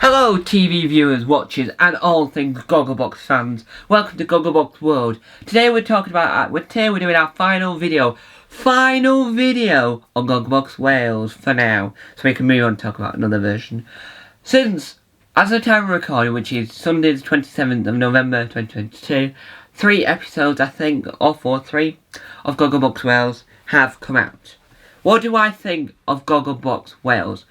Hello TV viewers, watchers and all things Gogglebox fans. Welcome to Gogglebox World. Today we're talking about, we're doing our final video on Gogglebox Wales for now. So we can move on to talk about another version. Since, as the time of recording, which is Sunday the 27th of November 2022, 3 episodes I think, or 3 of Gogglebox Wales have come out. What do I think of Gogglebox Wales?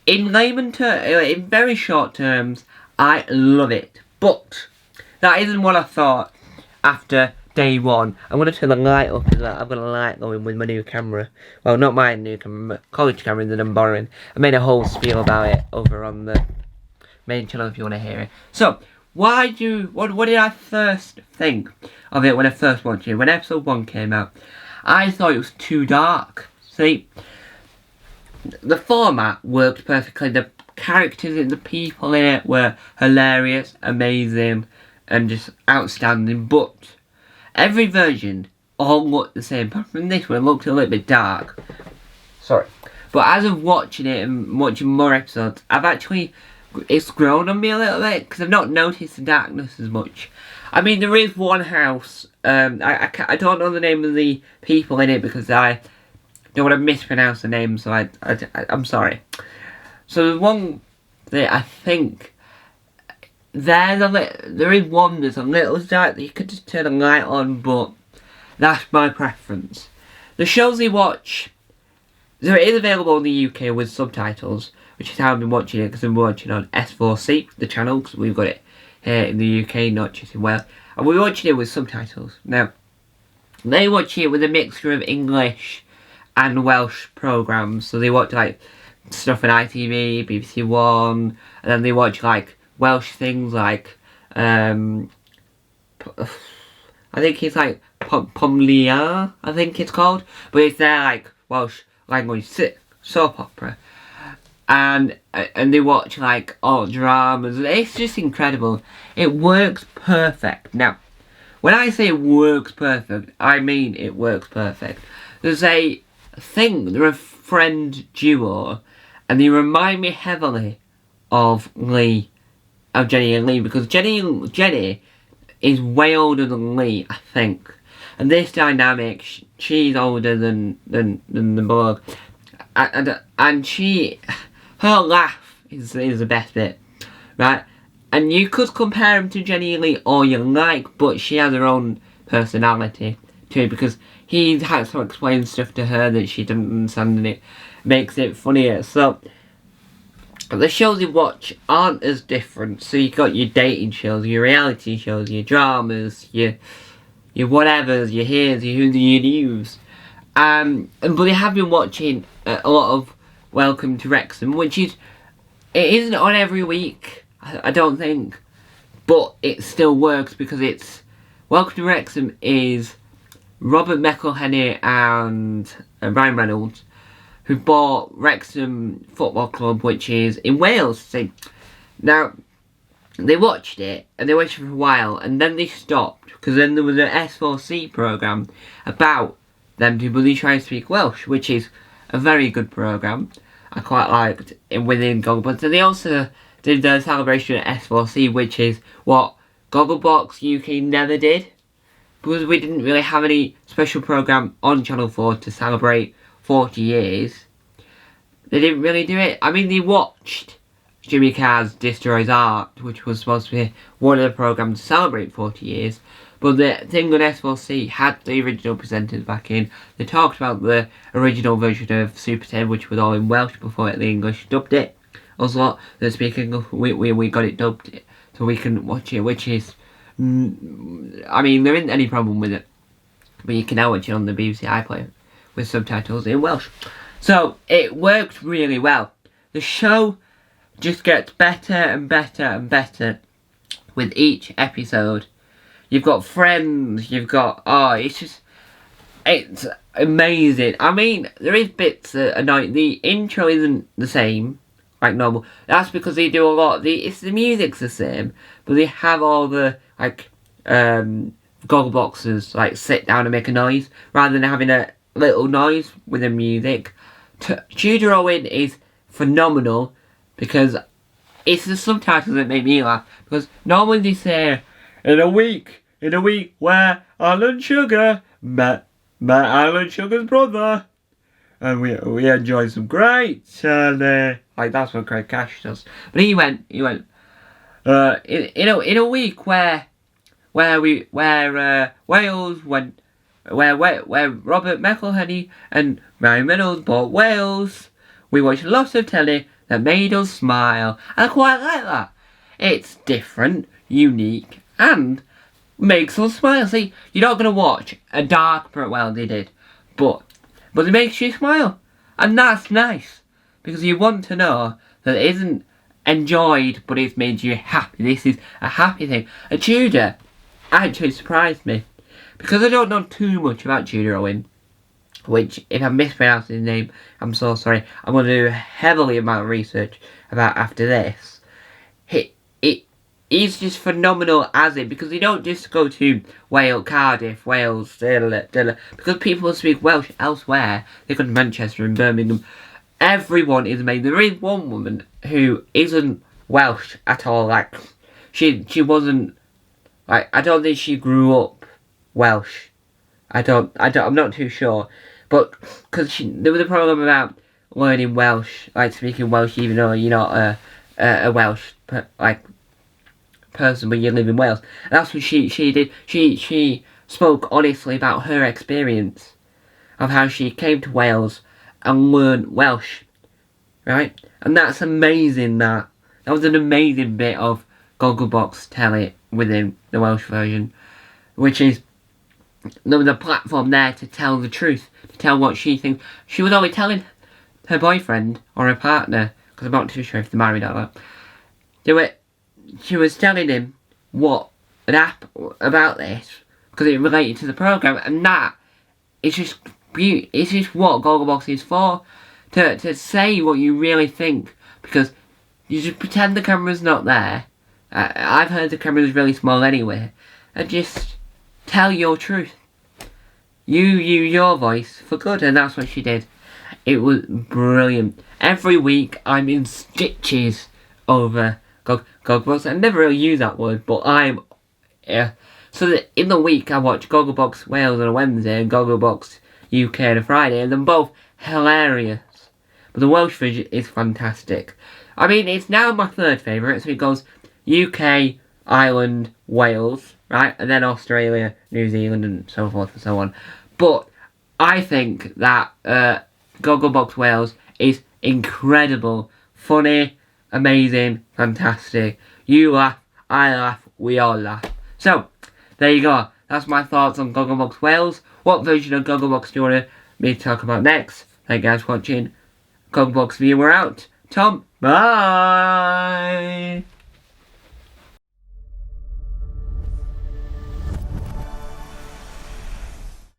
In in very short terms, I love it. But that isn't what I thought after day 1. I'm going to turn the light up as well. I've got a light going with my new camera. Well, not my new camera, my college camera that I'm borrowing. I made a whole spiel about it over on the main channel if you want to hear it. So, what did I first think of it when I first watched it? When episode 1 came out, I thought it was too dark. See? The format worked perfectly. The characters and the people in it were hilarious, amazing, and just outstanding. But every version all looked the same. Apart from this one, it looked a little bit dark. Sorry. But as of watching it and watching more episodes, it's grown on me a little bit because I've not noticed the darkness as much. I mean, there is one house. I don't know the name of the people in it because I don't want to mispronounce the name, so I'm sorry. So the one that I think there is one that's a little dark that you could just turn a light on, but that's my preference. The shows they watch, so it is available in the UK with subtitles, which is how I've been watching it, because I'm watching on S4C, the channel, because we've got it here in the UK, not just in Wales, and we're watching it with subtitles. Now, they watch it with a mixture of English and Welsh programmes, so they watch like stuff on ITV, BBC One, and then they watch like Welsh things like I think it's like Pomlia, I think it's called, but it's their like Welsh language soap opera, and they watch like all dramas. It's just incredible. It works perfect. Now, when I say it works perfect, I mean it works perfect. They're a friend duo, and they remind me heavily of Jenny and Lee, because Jenny is way older than Lee, I think, and this dynamic, she's older than the blog, and her laugh is the best bit, right? And you could compare him to Jenny and Lee all you like, but she has her own personality too, because he has to explain stuff to her that she doesn't understand, and it makes it funnier. So the shows you watch aren't as different. So you've got your dating shows, your reality shows, your dramas, your whatevers, your here's, your who's, your news. But they have been watching a lot of Welcome to Wrexham, it isn't on every week, I don't think, but it still works because it's Welcome to Wrexham is Robert McElhenney and Ryan Reynolds, who bought Wrexham Football Club, which is in Wales. See, now, they watched it, and they watched it for a while, and then they stopped, because then there was an S4C programme about them to really try and speak Welsh, which is a very good programme. I quite liked it within Gogglebox. And they also did the celebration at S4C, which is what Gogglebox UK never did, because we didn't really have any special programme on Channel 4 to celebrate 40 years. They didn't really do it. I mean, they watched Jimmy Carr's Destroys Art, which was supposed to be one of the programmes to celebrate 40 years. But the thing on S4C had the original presenters back in. They talked about the original version of Super 10, which was all in Welsh before the English dubbed it. Also, they're speaking, we got it dubbed so we can watch it, which is, I mean, there isn't any problem with it, but you can now watch it on the BBC iPlayer with subtitles in Welsh. So it worked really well. The show just gets better and better and better with each episode. You've got friends, you've got, it's amazing. I mean, there is bits that annoy. The intro isn't the same like normal. That's because they do a lot. The music's the same, but they have all the Goggleboxers sit down and make a noise rather than having a little noise with the music. Tudor Owen is phenomenal because it's the subtitles that make me laugh, because normally they say, in a week where Alan Sugar met Alan Sugar's brother, and we enjoyed some great like that's what Craig Cash does. But he went in a week where Wales went, where Robert McElhenney and Mary Reynolds bought Wales. We watched lots of telly that made us smile. And I quite like that. It's different, unique, and makes us smile. See, you're not going to watch a dark, well, they did, but it makes you smile. And that's nice, because you want to know that it isn't enjoyed, but it's made you happy. This is a happy thing. A Tudor actually surprised me, because I don't know too much about Tudor Owen, which, if I'm mispronouncing his name, I'm so sorry. I'm going to do heavily amount of research about after this. He's just phenomenal as it, because they don't just go to Wales, Cardiff, Wales, because people speak Welsh elsewhere. They go to Manchester and Birmingham. Everyone is amazing. There is one woman who isn't Welsh at all. Like, she wasn't, like, I don't think she grew up Welsh. I'm not too sure. But, because there was a problem about learning Welsh, like speaking Welsh, even though you're not a Welsh, person, but you live in Wales. And that's what she did. She spoke honestly about her experience of how she came to Wales and learned Welsh, right? And that's amazing. That was an amazing bit of Gogglebox telly within the Welsh version, which is there was a platform there to tell the truth, to tell what she thinks. She was only telling her boyfriend or her partner, because I'm not too sure if they're married or not. She was telling him what had happened about this, because it related to the programme, and that is just beauty. It's just what Gogglebox is for, to say what you really think, because you just pretend the camera's not there. I've heard the camera's really small anyway, and just tell your truth. You use your voice for good, and that's what she did. It was brilliant. Every week I'm in stitches over Gogglebox. I never really use that word, but so that in the week I watch Gogglebox Wales on a Wednesday and Gogglebox UK on a Friday, and they're both hilarious. But the Welsh version is fantastic. I mean, it's now my third favourite, so it goes UK, Ireland, Wales, right? And then Australia, New Zealand, and so forth and so on. But I think that Gogglebox Wales is incredible, funny, amazing, fantastic. You laugh, I laugh, we all laugh. So, there you go. That's my thoughts on Gogglebox Wales. What version of Gogglebox do you want me to talk about next? Thank you guys for watching. Gogglebox viewer out. Tom, bye!